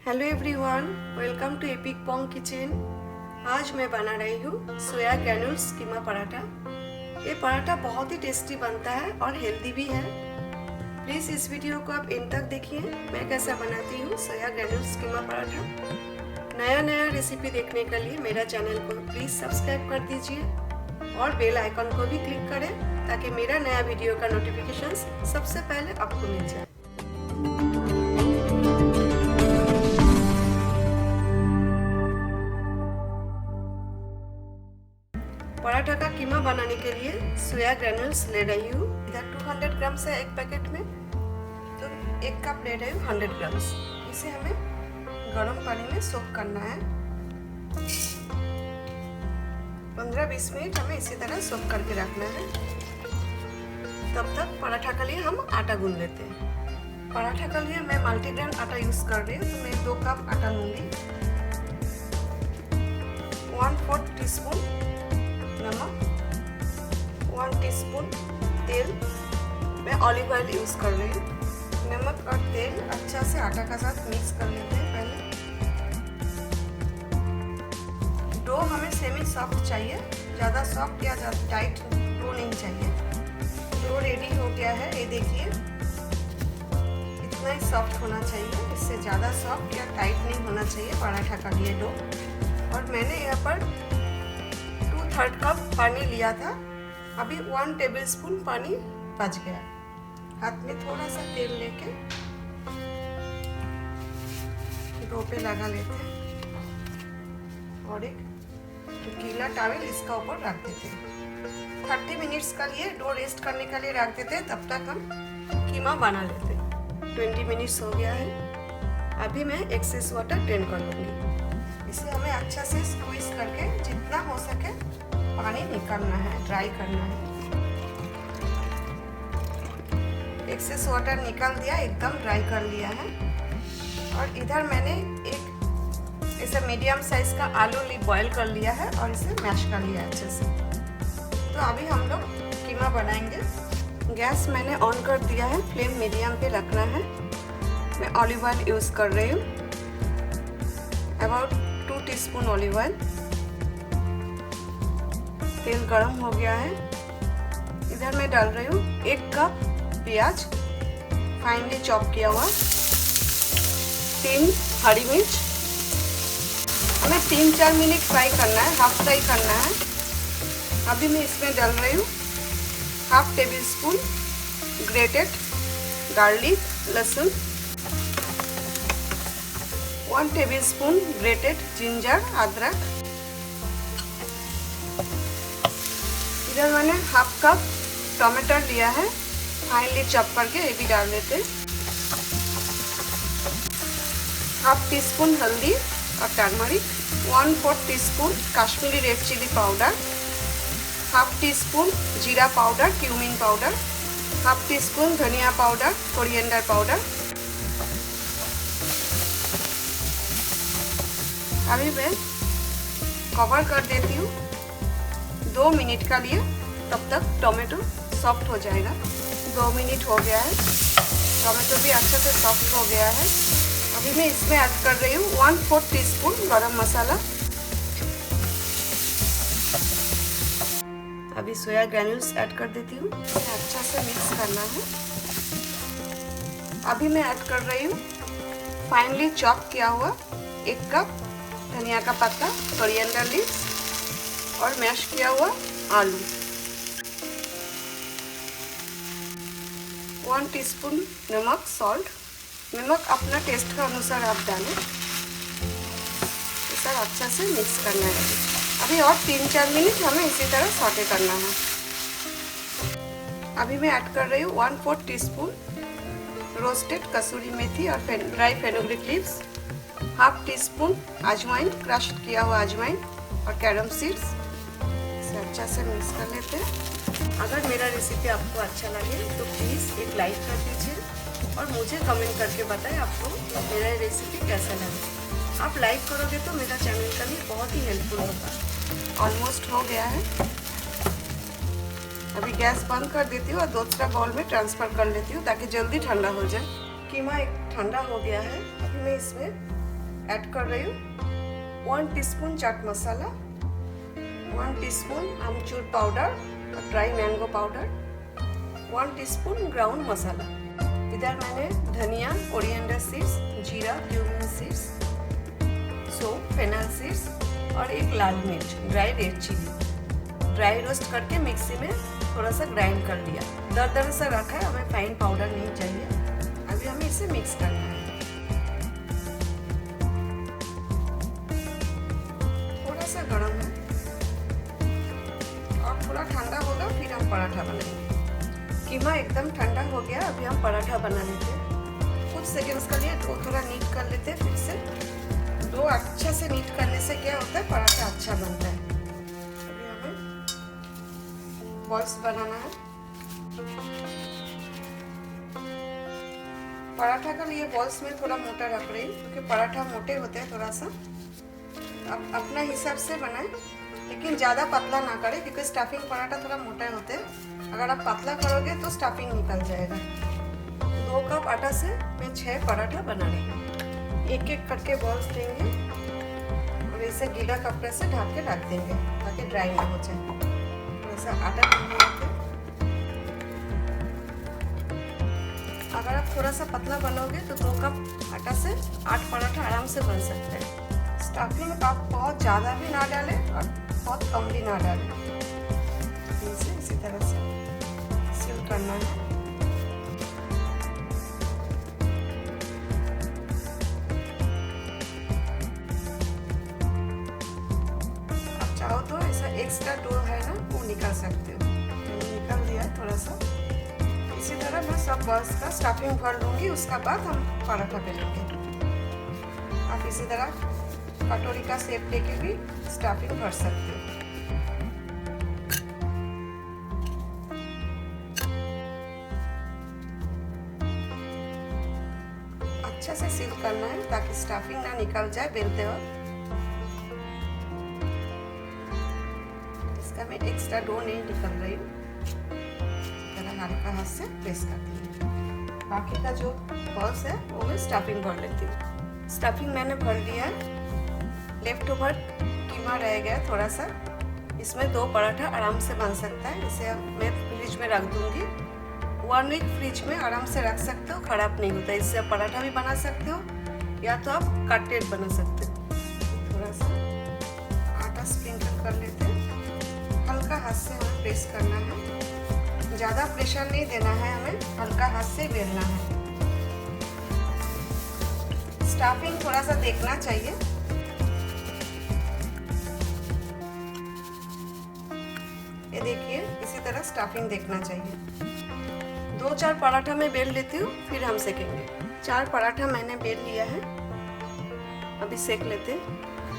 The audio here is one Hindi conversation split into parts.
Hello everyone, welcome to Epic Pong Kitchen. आज मैं बना रही हूँ सोया ग्रैन्यूल्स कीमा पराठा। ये पराठा बहुत ही टेस्टी बनता है और हेल्दी भी है। प्लीज़ इस वीडियो को आप एंड तक देखिए, मैं कैसा बनाती हूँ सोया ग्रैन्यूल्स कीमा पराठा। नया नया रेसिपी देखने के लिए मेरा चैनल को प्लीज़ सब्सक्राइब कर दीजिए और बेल आइकन को भी क्लिक करें ताकि मेरा नया वीडियो का नोटिफिकेशन सबसे पहले आपको मिल जाए। पराठा का कीमा बनाने के लिए सोया ग्रैन्यूल्स ले रही हूँ। इधर 200 ग्राम से एक पैकेट में, तो 1 कप ले रही हूँ 100 ग्राम्स। इसे हमें गर्म पानी में सोक करना है। 15-20 मिनट हमें इसी तरह सोक करके रखना है। तब तक पराठा के लिए हम आटा गूंद लेते हैं। पराठा के लिए मैं मल्टीग्रेन आटा यूज कर रही हूँ, तो मैं 2 कप आटा लूँगी। 1/4 टीस्पून नमक, 1 टीस्पून तेल, मैं ऑलिव ऑयल यूज़ कर रही हूँ। नमक और तेल अच्छा से आटा का साथ मिक्स कर लेते हैं पहले। डो हमें सेमी सॉफ्ट चाहिए, ज़्यादा सॉफ्ट या ज़्यादा टाइट डो नहीं चाहिए। डो रेडी हो गया है, ये देखिए, इतना ही सॉफ्ट होना चाहिए, इससे ज़्यादा सॉफ्ट या टाइट नहीं होना चाहिए पराठा का लिए डो। और मैंने यहाँ पर 2/3 कप पानी लिया था, अभी 1 टेबलस्पून पानी बच गया। हाथ में थोड़ा सा तेल लेके डो पे लगा लेते हैं और एक गीला टॉवल इसका ऊपर रख देते हैं। 30 मिनट्स का लिए डो रेस्ट करने के लिए रख देते हैं, तब तक हम कीमा बना लेते हैं। 20 मिनट्स हो गया है। अभी मैं एक्सेस वाटर ड्रेन कर लूँगी। इसे हमें अच्छा से स्क्वीज करके जितना हो सके पानी निकालना है, ड्राई करना है। एक्सेस वाटर निकाल दिया, एकदम ड्राई कर लिया है। और इधर मैंने एक ऐसे मीडियम साइज का आलू बॉईल कर लिया है और इसे मैश कर लिया अच्छे से। तो अभी हम लोग कीमा बनाएंगे। गैस मैंने ऑन कर दिया है, फ्लेम मीडियम पे रखना है। मैं ऑलिव ऑयल यूज़ कर रही हूँ, अबाउट 2 टीस्पून ऑलिव ऑयल। तेल गरम हो गया है। इधर मैं डाल रही हूँ 1 कप प्याज फाइनली चॉप किया हुआ, 3 हरी मिर्च। हमें 3-4 मिनट फ्राई करना है, हाफ फ्राई करना है। अभी मैं इसमें डाल रही हूँ 1/2 टेबलस्पून ग्रेटेड गार्लिक लहसुन, 1 टेबलस्पून ग्रेटेड जिंजर अदरक। इधर मैंने 1/2 कप टमाटर लिया है, फाइनली चॉप करके ये भी डाल देते हैं। 1/2 टीस्पून हल्दी और turmeric, 1/4 teaspoon Kashmiri red chilli powder, 1/2 teaspoon जीरा पाउडर क्यूमिन पाउडर, 1/2 टीस्पून धनिया पाउडर कोरिएंडर पाउडर। अभी मैं कवर कर देती हूँ 2 मिनट का लिए, तब तक टोमेटो सॉफ्ट हो जाएगा। 2 मिनट हो गया है, टोमेटो भी अच्छे से सॉफ्ट हो गया है। अभी मैं इसमें ऐड कर रही हूँ 1/4 टीस्पून गरम मसाला। अभी सोया ग्रैन्यूल्स ऐड कर देती हूँ, अच्छा से मिक्स करना है। अभी मैं ऐड कर रही हूँ फाइनली चॉप किया हुआ 1 कप धनिया का पत्ता कोरिएंडर लीव्स और मैश किया हुआ आलू, 1 टीस्पून नमक सॉल्ट। नमक अपना टेस्ट का अनुसार आप डालें। इसे अच्छा से मिक्स करना है। अभी और 3-4 मिनट हमें इसी तरह सॉटे करना है। अभी मैं ऐड कर रही हूँ 1/4 टीस्पून रोस्टेड कसूरी मेथी और ड्राई फेनुग्रीक लीव्स, 1/2 टीस्पून अजवाइन क्रश्ड किया हुआ अजवाइन और कैरम सीड्स। इसे अच्छा से मिक्स कर लेते हैं। अगर मेरा रेसिपी आपको अच्छा लगे तो प्लीज़ एक लाइक कर दीजिए और मुझे कमेंट करके बताएं आपको मेरा रेसिपी कैसा लगा। आप लाइक करोगे तो मेरा चैनल का भी बहुत ही हेल्पफुल होगा। ऑलमोस्ट हो गया है। अभी गैस बंद कर देती हूँ और दूसरा बाउल में ट्रांसफ़र कर लेती हूँ ताकि जल्दी ठंडा हो जाए। कीमा एक ठंडा हो गया है। अभी मैं इसमें ऐड कर रही हूँ 1 teaspoon chaat masala, 1 teaspoon amchur powder और dry mango powder, 1 teaspoon ground masala. इधर मैंने धनिया, कोरिएंडर सीड्स, जीरा, क्यूमिन सीड्स, सौंफ, फेनल सीड्स और एक लाल मिर्च, dry red chilli, dry roast करके मिक्सी में थोड़ा सा ग्राइंड कर लिया। दरदरा सा रखा है, हमें फाइन पाउडर नहीं चाहिए। अभी हमें इसे मिक्स करना है। थोड़ा सा गर्म है और थोड़ा ठंडा होगा फिर हम पराठा बनाएंगे। कीमा एकदम ठंडा हो गया, अभी हम पराठा बना लेते हैं। कुछ सेकंड्स के लिए डो थोड़ा नीट कर लेते हैं। फिर से डो अच्छा से नीट करने से क्या होता है, पराठा अच्छा बनता है। अभी हमें बॉल्स बनाना है। पराठा के लिए बॉल्स में थोड़ा मोटा रख रही हूँ क्योंकि पराठा मोटे होते हैं थोड़ा सा। आप अपना हिसाब से बनाएं, लेकिन ज़्यादा पतला ना करें क्योंकि स्टफिंग पराठा थोड़ा मोटे होते हैं। अगर आप पतला करोगे तो स्टफिंग निकल जाएगा। 2 कप आटा से मैं 6 पराठा बना रही हूँ। एक एक करके बॉल्स देंगे और इसे गीला कपड़े से ढक के रख देंगे ताकि ड्राई ना हो जाए। थोड़ा सा आटा गूंथते हैं। अगर आप थोड़ा सा पतला बनाओगे तो 2 कप आटा से 8 पराठा आराम से बन सकते हैं। स्टफिंग आप बहुत ज़्यादा भी ना डालें और बहुत कम भी ना डालें। इसी तरह से सील करना है। आप चाहो तो ऐसा एक्स्ट्रा डो है ना वो निकाल सकते हो। मैंने निकाल दिया थोड़ा सा। इसी तरह मैं सब बॉल्स का स्टफिंग भर लूँगी, उसका बाद हम पराठा बेलेंगे। आप इसी तरह कटोरी का शेप लेके भी स्टफिंग भर सकते हो। अच्छा से सील करना है ताकि स्टफिंग ना निकल जाए बेलते वक्त। इसका मैं एक्स्ट्रा डो नहीं निकल रही हूँ, हल्का हाथ से प्रेस कर दी। बाकी का जो बॉल्स है वो मैं स्टफिंग भर लेती हूँ। स्टफिंग मैंने भर लिया है। लेफ्ट ओवर कीमा रह गया थोड़ा सा। इसमें 2 पराठा आराम से बन सकता है। इसे मैं फ्रिज में रख दूंगी। 1 वीक फ्रिज में आराम से रख सकते हो, खराब नहीं होता। इससे आप पराठा भी बना सकते हो या तो आप कटलेट बना सकते हो। थोड़ा सा आटा स्प्रिंकल कर लेते हैं। हल्का हाथ से हमें प्रेस करना है, ज़्यादा प्रेशर नहीं देना है, हमें हल्का हाथ से बेलना है। स्टफिंग थोड़ा सा देखना चाहिए। ये देखिए, इसी तरह स्टफिंग देखना चाहिए। 2-4 पराठा मैं बेल लेती हूँ, फिर हम सेकेंगे। 4 पराठा मैंने बेल लिया है, अभी सेक लेते हैं।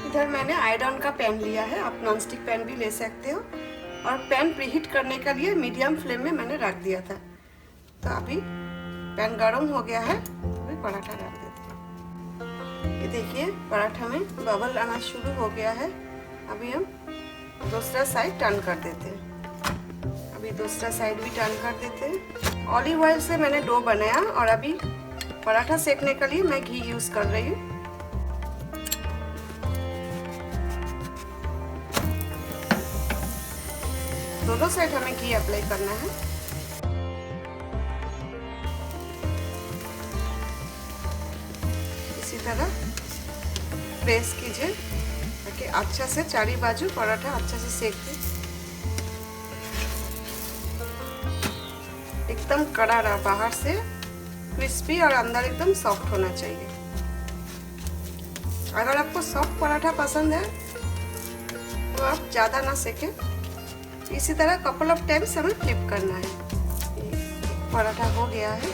इधर मैंने आयरन का पैन लिया है, आप नॉनस्टिक पैन भी ले सकते हो। और पैन प्रीहीट करने के लिए मीडियम फ्लेम में मैंने रख दिया था। तो अभी पैन गर्म हो गया है, अभी पराठा डाल देते हैं। ये देखिए, पराठा में बबल आना शुरू हो गया है। अभी हम दूसरा साइड टर्न कर देते हैं। अभी दूसरा साइड भी टर्न कर देते हैं। ऑलिव ऑयल से मैंने डो बनाया और अभी पराठा सेकने के लिए मैं घी यूज कर रही हूँ। दोनों साइड हमें घी अप्लाई करना है। इसी तरह प्रेस कीजिए ताकि अच्छा से चारी बाजू पराठा अच्छा से सेक दे। एकदम कड़ा रहा, बाहर से क्रिस्पी और अंदर एकदम सॉफ्ट होना चाहिए। अगर आपको सॉफ्ट पराठा पसंद है तो आप ज़्यादा ना सेकें। इसी तरह कपल ऑफ टाइम्स हमें फ्लिप करना है। पराठा हो गया है,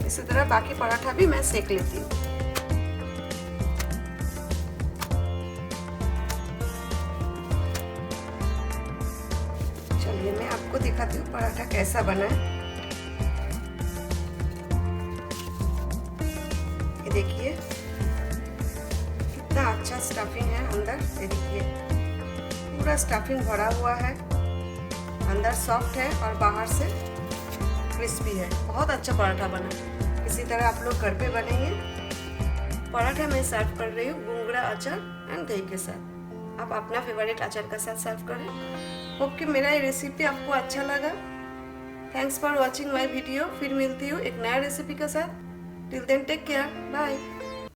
इसी तरह बाकी पराठा भी मैं सेक लेती हूँ। चलिए मैं आपको दिखाती हूँ पराठा कैसा बना है। ये देखिए कितना अच्छा स्टफिंग है अंदर। ये देखिए पूरा स्टफिंग भरा हुआ है, अंदर सॉफ्ट है और बाहर से क्रिस्पी है। बहुत अच्छा पराठा बना। इसी तरह आप लोग घर पे बनेंगे पराठा मैं सर्व कर रही हूँ गोंगड़ा अचार एंड दही के साथ। आप अपना फेवरेट अचार का साथ सर्व करें। होप कि मेरा ये रेसिपी आपको अच्छा लगा। Thanks for watching my video. फिर मिलती हूँ एक नया रेसिपी के साथ। Till then take care, bye.